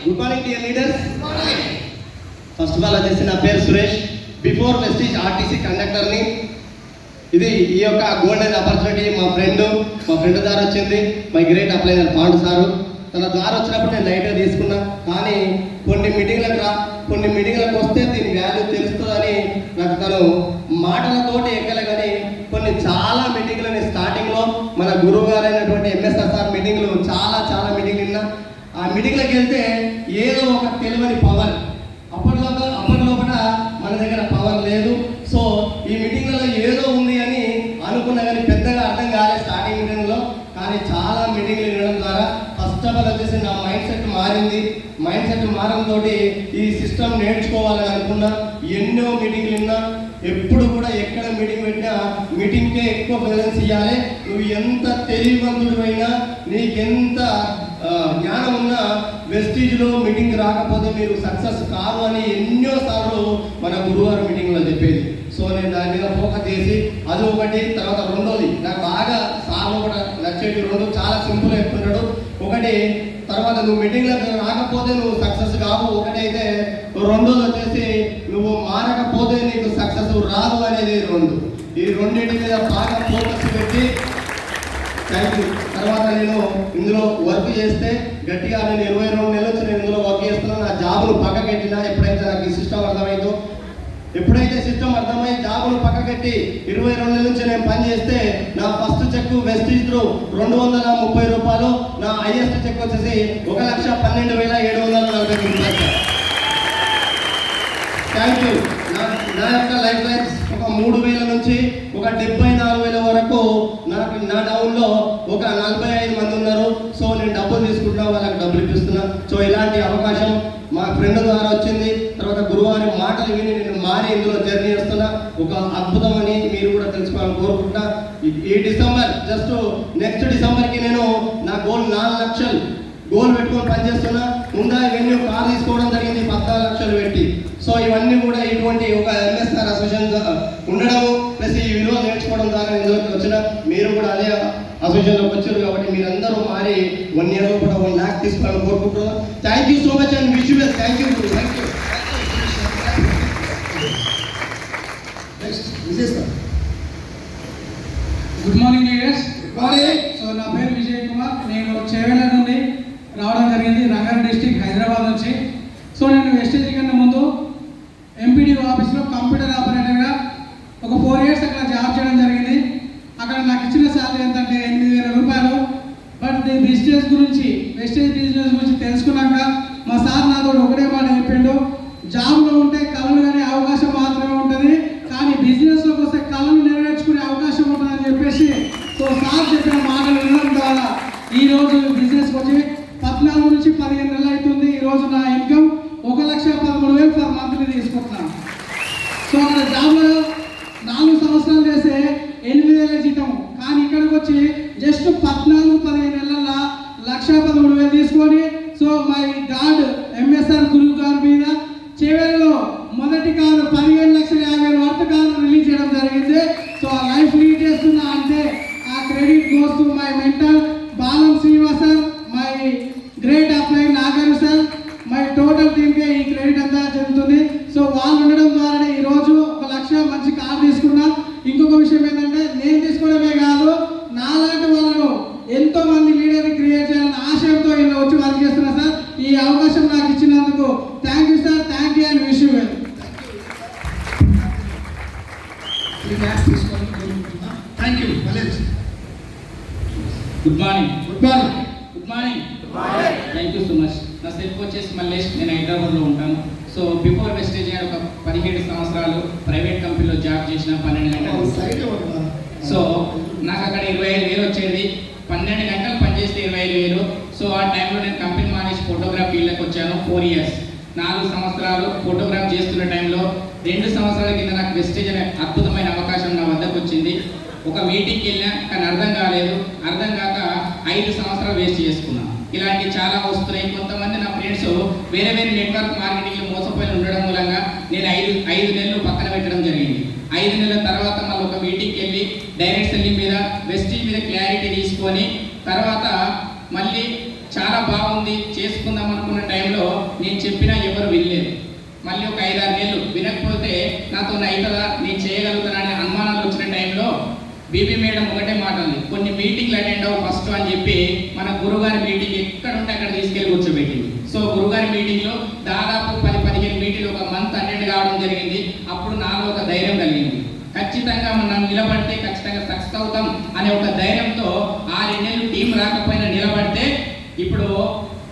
Good morning dear leaders. First of all వచ్చేసి నా పేరు సురేష్, బిఫోర్ వెస్టీజ్ ఆర్టీసీ కండక్టర్ని. ఇది ఈ యొక్క గోల్డెన్ ఆపర్చునిటీ మా ఫ్రెండ్ ద్వారా వచ్చింది. మై గ్రేట్ అప్లైనర్ పాండు సారు తన ద్వారా వచ్చినప్పుడు నేను లైట్గా తీసుకున్నా. కానీ కొన్ని మీటింగ్లకు వస్తే దీని వాల్యూ తెలుస్తుందని నాకు తను మాటలతోటి ఎక్కలే. కానీ కొన్ని చాలా మీటింగ్లు స్టార్టింగ్లో మన గురువు గారు అయినటువంటి ఎంఎస్ఆర్ సార్ మీటింగ్లు చాలా మీటింగ్లు విన్నా. ఆ మీటింగ్లకు వెళ్తే ఏదో ఒక తెలియని పవర్, అప్పటిలోపల మన దగ్గర పవర్ లేదు. సో ఈ మీటింగ్లలో ఏదో ఉంది అని అనుకున్నా, కానీ పెద్దగా అర్థం కాలేదు స్టార్టింగ్ మీటింగ్లో. కానీ చాలా మీటింగ్లు వినడం ద్వారా ఫస్ట్ ఆఫ్ ఆల్ వచ్చేసి నా మైండ్ సెట్ మారింది. మైండ్ సెట్ మారంతో ఈ సిస్టమ్ నేర్చుకోవాలని అనుకున్నా. ఎన్నో మీటింగ్లు విన్నా. ఎప్పుడు కూడా ఎక్కడ మీటింగ్ పెట్టినా మీటింగ్కే ఎక్కువ ప్రెజెన్స్ ఇవ్వాలి. నువ్వు ఎంత తెలివివంతుడివైనా, నీకెంత జ్ఞానం ఉన్నా వెస్టీజ్లో మీటింగ్ రాకపోతే మీరు సక్సెస్ కాదు అని ఎన్నోసార్లు మన గురువారు మీటింగ్లో చెప్పేది. సో నేను దాని మీద ఫోకస్ చేసి అది ఒకటి. తర్వాత రెండోది నాకు బాగా సార్లు కూడా నచ్చేటి రెండు చాలా సింపుల్ చెప్తున్నాడు. ఒకటి, తర్వాత నువ్వు మీటింగ్లకు రాకపోతే నువ్వు సక్సెస్ కావు ఒకటైతే, రెండోది వచ్చేసి నువ్వు మారకపోతే నీకు సక్సెస్ రాదు అనేది రెండు. ఈ రెండింటి మీద బాగా ఫోకస్ పెట్టి థ్యాంక్ యూ. తర్వాత నేను ఇందులో వర్క్ చేస్తే గట్టిగా నేను 22 నెలల నుంచి నేను ఇందులో వర్క్ చేస్తున్నాను. నా జాబును పక్కకెట్టినా ఎప్పుడైతే నాకు ఈ సిస్టమ్ అర్థమైందో, ఎప్పుడైతే సిస్టమ్ అర్థమై జాబును పక్కకెట్టి 22 నెలల నుంచి నేను పని చేస్తే నా ఫస్ట్ చెక్ వెస్టీజ్ త్రూ 230 రూపాయలు, నా హైయెస్ట్ చెక్ వచ్చేసి 1,12,740 థ్యాంక్ యూ. నా యొక్క లైఫ్ లైన్స్ ఒక 3,000 నుంచి ఒక 74,000 వరకు నాకు నా డౌన్లో ఒక 45 మంది ఉన్నారు. సో నేను డబ్బులు తీసుకుంటున్నా, వాళ్ళకి డబ్బులు ఇప్పిస్తున్నా. సో ఇలాంటి అవకాశం మా ఫ్రెండ్ ద్వారా వచ్చింది. తర్వాత గురువారి మాటలు విని నేను మారి ఇందులో జర్నీ చేస్తున్నా. ఒక అద్భుతం అని మీరు కూడా తెలుసుకోవాలని కోరుకుంటున్నా. ఈ డిసెంబర్ జస్ట్ నెక్స్ట్ డిసెంబర్కి నేను నా గోల్ 4 లక్షలు గోల్ పెట్టుకొని పనిచేస్తున్నా. ముందా ఇవన్నీ కార్ తీసుకోవడం జరిగింది 14 లక్షలు పెట్టి. సో ఇవన్నీ కూడా ఇటువంటి ఒక ఎంఎస్ఆర్ అసోసియేషన్ ఉండడము ప్లస్ ఈ విలువ నేర్చుకోవడం ద్వారా ఇందులోకి వచ్చిన మీరు కూడా అదే అసోసియేషన్లోకి వచ్చారు. కాబట్టి మీరందరూ మారి 1 year కూడా 1 lakh తీసుకోవాలని కోరుకుంటున్నాను. Thank you so much and wish you well. Thank you. Good morning leaders. So నా పేరు విజయ్ కుమార్. నేను చేవెళ్ళ నుండి రావడం జరిగింది, రంగారెడ్డి డిస్ట్రిక్ట్, హైదరాబాద్ నుంచి. సో నేను వెస్టేజ్ కన్నా ముందు ఎంపీడీ ఆఫీస్లో కంప్యూటర్ ఆపరేటర్గా ఒక 4 years అక్కడ జాబ్ చేయడం జరిగింది. అక్కడ నాకు ఇచ్చిన శాలరీ ఎంతంటే 8,000 రూపాయలు. బట్ వెస్టేజ్ బిజినెస్ గురించి తెలుసుకున్నాక మా సార్ నాతో ఒకటే మాట చెప్పిండు, జాబ్లో ఉంటే కళలు కానీ అవకాశం మాత్రమే ఉంటుంది, కానీ బిజినెస్లోకి వస్తే కళను నెరవేర్చుకునే అవకాశం ఉంటుందని చెప్పేసి సో సార్ చెప్పిన మాటలు వినడం ద్వారా ఈరోజు బిజినెస్కి వచ్చి 14 నుంచి 15 నెలలు అవుతుంది. ఈరోజు నా ఇన్కమ్ 1,13,000 పర్ మంత్లీ తీసుకుంటున్నాను. సో అక్కడ జాబ్లో 4 సంవత్సరాలు చేస్తే 8,000 జీతం, కానీ ఇక్కడికి వచ్చి జస్ట్ 14-15 నెలల 1,13,000 తీసుకొని సో మై గాడ్ ఎంఎస్ఆర్ గురువు గారి మీద చేవెళ్ళలో మొదటి కారు 15,50,000 వర్త్ కారు రిలీజ్ చేయడం జరిగింది. సో ఆ లైఫ్ లీడ్ చేస్తున్నా అంటే ఆ credit goes to my mentor Balam Srinivas sir, my great అప్లై నాగర్ సార్, మై టోటల్ టీమ్కే ఈ క్రెడిట్ అంతా చెందుతుంది. సో వాళ్ళు ఉండడం ద్వారానే ఈరోజు 1 లక్ష మంచి కార్ తీసుకున్నా. ఇంకొక విషయం ఏంటంటే నేను తీసుకోవడమే కాదు, నాలాంటి వాళ్ళను ఎంతో మంది లీడర్ని క్రియేట్ చేయాలన్న ఆశయంతో ఇలా వచ్చి వర్క్ చేస్తున్నా సార్. ఈ అవకాశం నాకు ఇచ్చినందుకు thank you sir. Thank you and wish you well. Thank you. Good morning. Thank you so much. నా సెల్ఫ్ వచ్చేసి మల్లేష్, నేను హైదరాబాద్లో ఉంటాను. సో బిఫోర్ వెస్టేజ్ ఒక 17 సంవత్సరాలు ప్రైవేట్ కంపెనీలో జాబ్ చేసిన 12 గంటలు. సో నాకు అక్కడ 25,000 వచ్చేది. 12 గంటలు పనిచేస్తే 25,000. సో ఆ టైంలో నేను కంపెనీ మానేసి ఫోటోగ్రాఫ్ ఫీల్డ్కి వచ్చాను. 4 years 4 సంవత్సరాలు ఫోటోగ్రాఫ్ చేస్తున్న టైంలో 2 సంవత్సరాల కింద నాకు వెస్టేజ్ అనే అద్భుతమైన అవకాశం నా వద్దకు వచ్చింది. ఒక మీటింగ్కి వెళ్ళినా కానీ అర్థం కాలేదు. అర్థం కాక 5 సంవత్సరాలు వేస్ట్ చేసుకున్నాను. ఇలాంటివి చాలా వస్తున్నాయి. కొంతమంది నా ఫ్రెండ్స్ వేరే నెట్వర్క్ మార్కెటింగ్లో మోసపోయి ఉండడం మూలంగా నేను 5 నెలలు పక్కన పెట్టడం జరిగింది. 5 నెలల తర్వాత మళ్ళీ ఒక మీటింగ్కి వెళ్ళి డైరెక్ట్ సెల్లింగ్ మీద వెస్టీజ్ మీద క్లారిటీ తీసుకొని తర్వాత మళ్ళీ చాలా బాగుంది చేసుకుందాం అనుకున్న టైంలో నేను చెప్పినా ఎవరు వినలేదు. మళ్ళీ ఒక 5-6 నెలలు వినకపోతే నాతో అవుతుందా, నేను చేయగలుగుతాననే అనుమానాలు వచ్చిన టైంలో బీబీ మేడం ఒకటే మాట ఉంది, కొన్ని మీటింగ్లు అటెండ్ అవ్వు ఫస్ట్ అని చెప్పి మన గురుగారి మీటింగ్ ఎక్కడ ఉంటే అక్కడ తీసుకెళ్ళి కూర్చోబెట్టింది. సో గురుగారి మీటింగ్లో దాదాపు 10-15 మీటింగ్లు ఒక మంత్ అటెండ్ కావడం జరిగింది. అప్పుడు నాలో ఒక ధైర్యం కలిగింది, ఖచ్చితంగా మనం నిలబడితే ఖచ్చితంగా సక్సెస్ అవుతాం అనే ఒక ధైర్యంతో 6 నెలలు టీం రాకపోయినా నిలబడితే ఇప్పుడు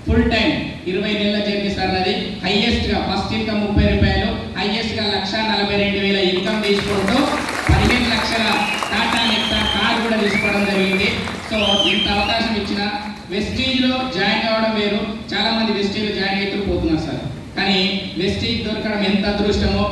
ఫుల్ టైం 20 నెలల జర్నీ సార్. అది హైయెస్ట్గా ఫస్ట్ ఇన్కమ్ 30 రూపాయలు, హైయెస్ట్గా 1,42,000 ఇన్కమ్ తీసుకుంటూ 15 లక్షల టాటా నెక్సా కార్ కూడా తీసుకోవడం జరిగింది. సో ఇంత అవకాశం ఇచ్చిన వెస్టీజ్లో జాయిన్ అవ్వడం వేరు, చాలా మంది వెస్టీజ్లో జాయిన్ అవుతూ పోతున్నారు సార్. కానీ వెస్టీజ్ దొరకడం ఎంత అదృష్టమో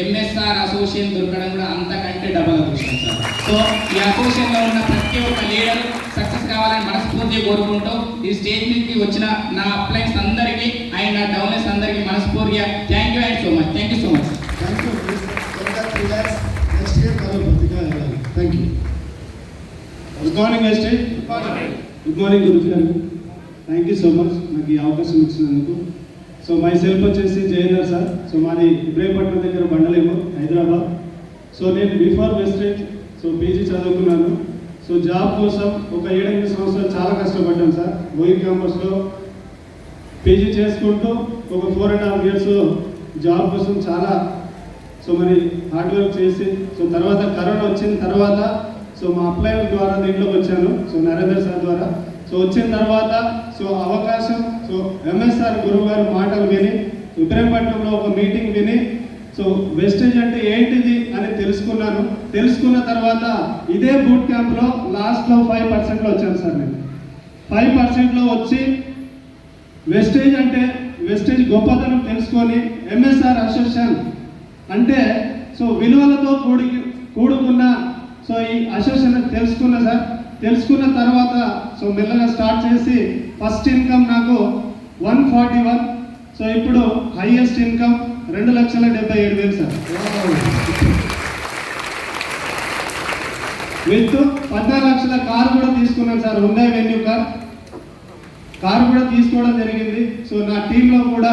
ఎంఎస్ఆర్ అసోసియేషన్ దొరకడం కూడా అంతకంటే డబల్ అదృష్టం సార్. సో ఈ అసోసియేషన్లో ఉన్న ప్రతి ఒక్క లీడర్ సక్సెస్ కావాలని మనస్ఫూర్తిగా కోరుకుంటూ ఈ స్టేజ్ మీదకి వచ్చిన నా అప్లైన్స్ అందరికీ అండ్ నా డౌన్లెస్ అందరికీ మనస్ఫూర్తిగా thank you and so much. Thank you so much. Thank you. Good morning వెస్టేజ్. గుడ్ మార్నింగ్ గురుజీ గారు. థ్యాంక్ యూ సో మచ్ నాకు ఈ అవకాశం ఇచ్చినందుకు. సో మై సెల్ఫ్ వచ్చేసి జయేందర్ సార్. సో మాది ఇబ్రాహీంపట్నం దగ్గర బండలేము, హైదరాబాద్. సో నేను బిఫోర్ వెస్టేజ్ పీజీ చదువుకున్నాను. సో జాబ్ కోసం ఒక 7-8 సంవత్సరాలు చాలా కష్టపడ్డాను సార్. ఓయి క్యాంపస్లో పీజీ చేసుకుంటూ ఒక 4.5 years జాబ్ కోసం చాలా మరి హార్డ్ వర్క్ చేసి తర్వాత కరోనా వచ్చిన తర్వాత మా అప్లై ద్వారా దీంట్లోకి వచ్చాను. నరేందర్ సార్ ద్వారా వచ్చిన తర్వాత అవకాశం ఎంఎస్ఆర్ గురువు గారి మాటలు విని ఇబ్రాహీంపట్నంలో ఒక మీటింగ్ విని వెస్టేజ్ అంటే ఏంటిది అని తెలుసుకున్నాను. తెలుసుకున్న తర్వాత ఇదే బూట్ క్యాంప్లో లాస్ట్లో 5% వచ్చాను సార్. నేను 5% వచ్చి వెస్టేజ్ అంటే వెస్టేజ్ గొప్పతనం తెలుసుకొని ఎంఎస్ఆర్ అసోసియేషన్ అంటే విలువలతో కూడుకున్న ఈ అసోసియేషన్ తెలుసుకున్నా సార్. తెలుసుకున్న తర్వాత మెల్లగా స్టార్ట్ చేసి ఫస్ట్ ఇన్కమ్ నాకు 141. ఇప్పుడు హైయెస్ట్ ఇన్కమ్ 2,77,000 సార్. విత్ 14 లక్షల కార్ కూడా తీసుకున్నాను సార్. హుండాయ్ వెన్యూ కార్ కూడా తీసుకోవడం జరిగింది. నా టీంలో కూడా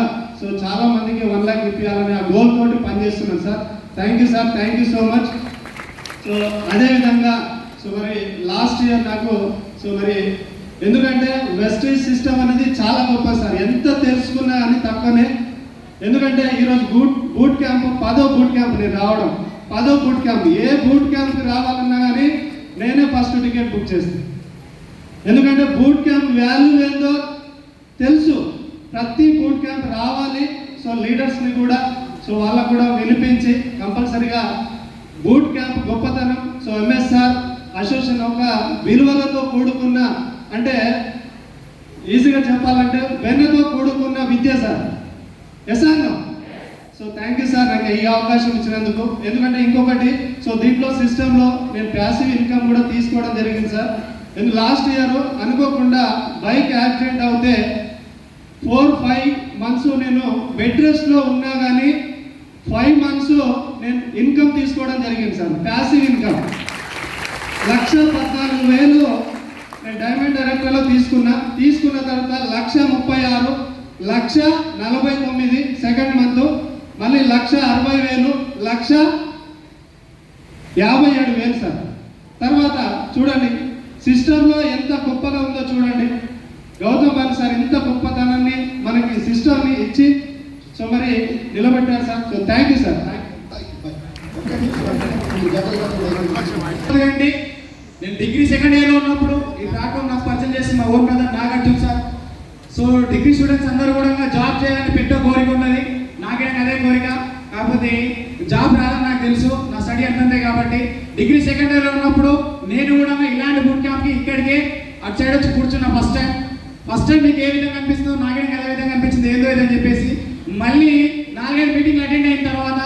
చాలా మందికి 1 lakh ఇప్పించాలని ఆ గోల్ తోటి పనిచేస్తున్నాను sir. Thank you sir, thank you so much. అదేవిధంగా మరి లాస్ట్ ఇయర్ నాకు మరి ఎందుకంటే వెస్టేజ్ సిస్టమ్ అనేది చాలా గొప్ప సార్. ఎంత తెలుసుకున్నా అని తక్కువనే. ఎందుకంటే ఈరోజు బూట్ క్యాంప్ 10వ బూట్ క్యాంప్ నేను రావడం 10వ బూట్ క్యాంప్. ఏ బూట్ క్యాంప్కి రావాలన్నా కానీ నేనే ఫస్ట్ టికెట్ బుక్ చేస్తాను. ఎందుకంటే బూట్ క్యాంప్ వాల్యూ ఏందో తెలుసు. ప్రతి బూట్ క్యాంప్ రావాలి. లీడర్స్ని కూడా వాళ్ళకు కూడా వినిపించి కంపల్సరిగా బూట్ క్యాంప్ గొప్పతనం ఎంఎస్ఆర్ అసోసియేషన్ ఒక విలువలతో కూడుకున్న అంటే ఈజీగా చెప్పాలంటే వెన్నతో కూడుకున్న విద్య సార్. ఎస్ అన్న. థ్యాంక్ యూ సార్ నాకు ఈ అవకాశం ఇచ్చినందుకు. ఎందుకంటే ఇంకొకటి దీంట్లో సిస్టంలో నేను ప్యాసివ్ ఇన్కమ్ కూడా తీసుకోవడం జరిగింది సార్. లాస్ట్ ఇయర్ అనుకోకుండా బైక్ యాక్సిడెంట్ అవుతే 4-5 months నేను బెడ్ రెస్ట్లో ఉన్నా కానీ 5 months నేను ఇన్కమ్ తీసుకోవడం జరిగింది సార్. ప్యాసివ్ ఇన్కమ్ 1,14,000 నేను డైమండ్ డైరెక్టర్లో తీసుకున్న తర్వాత 1,36,000, 1,49,000 సెకండ్ మంత్, మళ్ళీ 1,60,000, 1,57,000 సార్. తర్వాత చూడండి సిస్టంలో ఎంత గొప్పగా ఉందో చూడండి. గౌతమ్ బాలి సార్ ఇంత గొప్పతనాన్ని మనకి సిస్టమ్ని ఇచ్చి మరి నిలబెట్టారు సార్. Thank you sir. నేను డిగ్రీ సెకండ్ ఇయర్లో ఉన్నప్పుడు ఈ ప్లాట్ఫామ్ నాకు పరిచయం చేసి మా own brother Nagarjuna sir. Degree students అందరూ కూడా జాబ్ చేయాలని పెట్టే కోరిక ఉన్నది. నాకే అదే కోరిక. కాకపోతే జాబ్ రాదని నాకు తెలుసు, నా స్టడీ అంతే. కాబట్టి డిగ్రీ సెకండ్ ఇయర్లో ఉన్నప్పుడు నేను కూడా ఇలాంటి బూట్ క్యాంప్కి ఇక్కడికి అటు సైడ్ వచ్చి కూర్చున్నా. ఫస్ట్ టైం మీకు ఏ విధంగా అనిపిస్తుందో నాకే అదే విధంగా అనిపించింది. ఏదో ఏదని చెప్పేసి మళ్ళీ 4-5 మీటింగ్లు అటెండ్ అయిన తర్వాత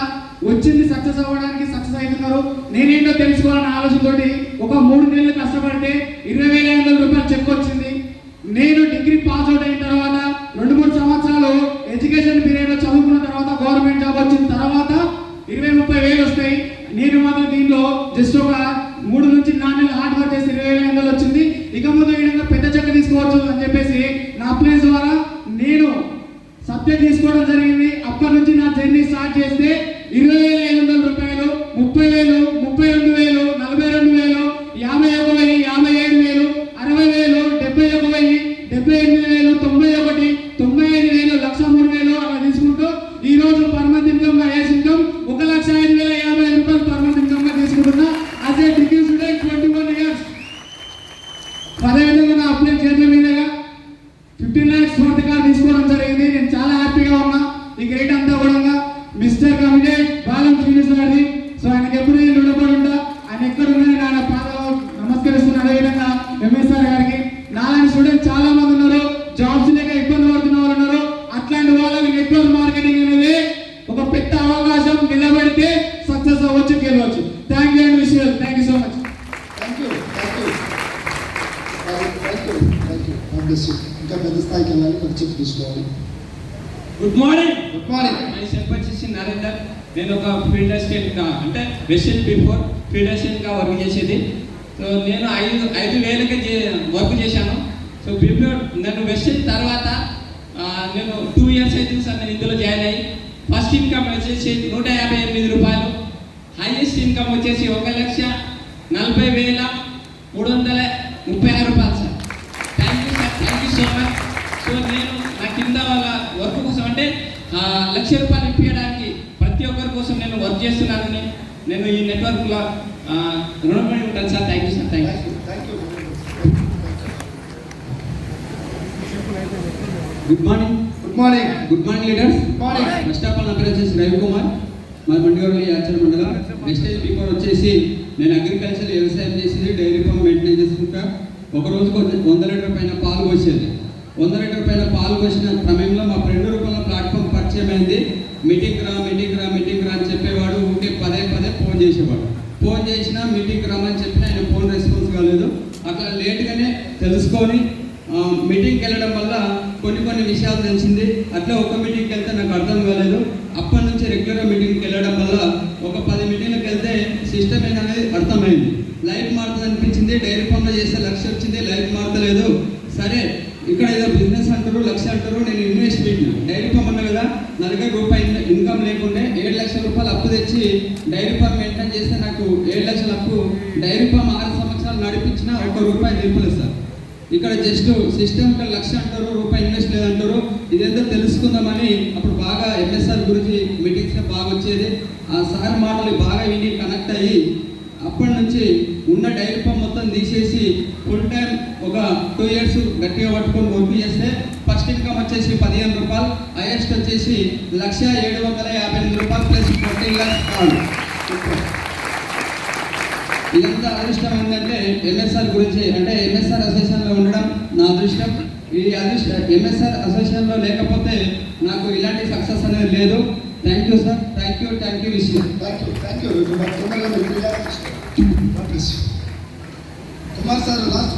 వచ్చింది సక్సెస్ అవ్వడానికి సక్సెస్ అవుతున్నారు. నేనేంటో తెలుసుకోవాలన్న ఆలోచనతోటి ఒక 3 నెలలు కష్టపడితే 20,500 రూపాయలు చెక్ వచ్చింది. నేను డిగ్రీ పాస్ అవుట్ అయిన తర్వాత 2-3 సంవత్సరాలు ఎడ్యుకేషన్ పీరియడ్లో చదువుకున్న తర్వాత గవర్నమెంట్ జాబ్ వచ్చిన తర్వాత 20-30,000 వస్తాయి. నేను మాత్రం దీనిలో జస్ట్ ఒక 3 నుంచి 4 నెలలు హార్డ్ వర్క్ చేసి 20,500 వచ్చింది. ఇక ముందు ఈ విధంగా పెద్ద చెక్క తీసుకోవచ్చు అని చెప్పేసి నా అప్లైన్స్ ద్వారా నేను సబ్జెక్ట్ తీసుకోవడం జరిగింది. అప్పటి నుంచి నా జర్నీ స్టార్ట్ చేస్తే 20,500 రూపాయలు, 30,000, 32,000, 42,000, 51,000, 57,000, 60,000, 71,000, 78,000, 91, 95,000, 1,03,000 అలా తీసుకుంటూ ఈ రోజు పర్మనెంట్ ఇన్కమ్ ఐఏఎస్ ఇన్కమ్ 1,05,050 రూపాయలు పర్మనెంట్ ఇన్కమ్ గా తీసుకుంటున్నా. As a degree student 21 years. అదేవిధంగా నా అప్లై చేతుల మీదుగా 15 lakhs స్మార్ట్ కార్డ్ తీసుకోవడం జరిగింది. నేను చాలా హ్యాపీగా ఉన్నా. ఈ గ్రేట్ అంతా కూడా మిస్టర్ కమిటెడ్ బాలం శ్రీనివాస్ గారిది. సో ఆయనకి ఎప్పుడు నేను రుణపడి ఉంటా. ఆయన ఎక్కడ ఉన్నా నేను ఆయన పాదాలు నమస్కరిస్తున్నాను. అదేవిధంగా ఎంఎస్ఆర్ గారికి. నాలాంటి స్టూడెంట్ చాలా మంది ఉన్నారు, జాబ్స్ లేక ఇబ్బంది పడుతున్న వాళ్ళు ఉన్నారు. అట్లాంటి వాళ్ళకి నెట్వర్క్ మార్కెటింగ్ అనేది ఒక పెద్ద అవకాశం. నిలబెడితే సక్సెస్ అవ్వచ్చు, గెలవచ్చు. Thank you and wish you. Thank you so much. ఇంకా పెద్ద స్థాయికి వెళ్ళాలి, పరిచయం తీసుకోవాలి. Good morning. Good morning. My self వచ్చేసి నరేందర్. నేను ఒక ఫీల్డ్ అసిస్టెంట్గా అంటే వెస్టర్న్ బిఫోర్ ఫీల్డ్ అసిస్టెంట్గా వర్క్ చేసేది. సో నేను 5,000కి వర్క్ చేశాను. సో బిఫోర్ నేను వెస్టర్న్ తర్వాత నేను 2 years అయితే సార్ నేను ఇందులో జాయిన్ అయ్యి ఫస్ట్ ఇన్కమ్ వచ్చేసి 158 రూపాయలు, హైయెస్ట్ ఇన్కమ్ వచ్చేసి 1,40,336 రూపాయలు sir. Thank you so much. So నేను నా కింద వాళ్ళ వర్క్ కోసం అంటే ₹1,00,000 ఇప్పించడానికి ప్రతి ఒక్కరి కోసం నేను వర్క్ చేస్తున్నానని నేను ఈ నెట్వర్క్లో రుణపడి ఉంటాను sir. Thank you sir. Thank you. Good morning. Good morning. Good morning leaders. Good morning. First of all నా పేరు వచ్చేసి రవికుమార్. మా మండిగౌలి యాచర్ మండలం. వెస్టేజ్ బిఫోర్ వచ్చేసి నేను అగ్రికల్చర్ వ్యవసాయం చేసేది, డైరీ ఫామ్ మెయింటైన్ చేసుకుంటా. ఒక రోజుకు 100 లీటర్ పైన పాలు పోసేది. 100 లీటర్ పైన పాలు పోసిన సమయంలో మా ఫ్రెండ్ రూపంలో ప్లాట్ఫామ్ పరిచయం అయింది. మీటింగ్ రా అని చెప్పేవాడు. ఊరికే పదే ఫోన్ చేసేవాడు. ఫోన్ చేసినా మీటింగ్ రామని చెప్పినా ఆయన ఫోన్ రెస్పాన్స్ కాలేదు. అట్లా లేట్గానే తెలుసుకొని మీటింగ్కి వెళ్ళడం వల్ల కొన్ని విషయాలు తెలిసింది. అట్లా ఒక మీటింగ్కి వెళ్తే నాకు అర్థం కాలేదు. అప్పటి నుంచి రెగ్యులర్గా మీటింగ్కి వెళ్ళడం వల్ల ఒక 10 మీటింగ్లకు వెళ్తే సిస్టమ్ అనేది అర్థమైంది. లైఫ్ మారుతుంది అనిపించింది. డైరీ ఫామ్లో చేస్తే 1,00,000 వచ్చింది, లైఫ్ మారతలేదు. సరే ఇక్కడ ఏదో బిజినెస్ అంటారు, 1,00,000 అంటారు, నేను ఇన్వెస్ట్ పెట్టిన డైరీ ఫామ్ అన్నా కదా, నా దగ్గర రూపాయి ఇన్కమ్ లేకుండే 7,00,000 రూపాయలు అప్పు తెచ్చి డైరీ ఫామ్ మెయింటైన్ చేస్తే నాకు 7,00,000 అప్పు. డైరీ ఫామ్ 6 సంవత్సరాలు నడిపించిన ₹1 నిలుపులేదు సార్. ఇక్కడ జస్ట్ సిస్టమ్ ఇక్కడ 1,00,000 అంటారు, రూపాయి ఇన్వెస్ట్ లేదంటారు. ఇదేందో తెలుసుకుందామని అప్పుడు బాగా ఎంఎస్ఆర్ గురించి మీటింగ్స్లో బాగా వచ్చేది. ఆ సార్ మాటలు బాగా విని కనెక్ట్ అయ్యి అప్పటి నుంచి ఉన్న డైరీ ఫామ్ మొత్తం తీసేసి ఫుల్ టైం ఒక 2 years గట్టిగా పట్టుకొని వర్క్ చేస్తే ఫస్ట్ ఇన్కమ్ వచ్చేసి ₹15, హైయెస్ట్ వచ్చేసి ₹1,758 ప్లస్ 14 lakhs కాదు. ఇదంతా అదృష్టం ఏంటంటే ఎంఎస్ఆర్ గురించి, అంటే ఎంఎస్ఆర్ అసోసియేషన్లో ఉండడం నా అదృష్టం. ఈ ఎంఎస్ఆర్ అసోసియేషన్లో లేకపోతే నాకు ఇలాంటి సక్సెస్ అనేది లేదు. Thank you sir. Thank you విషయం. Thank you. Kumar sir last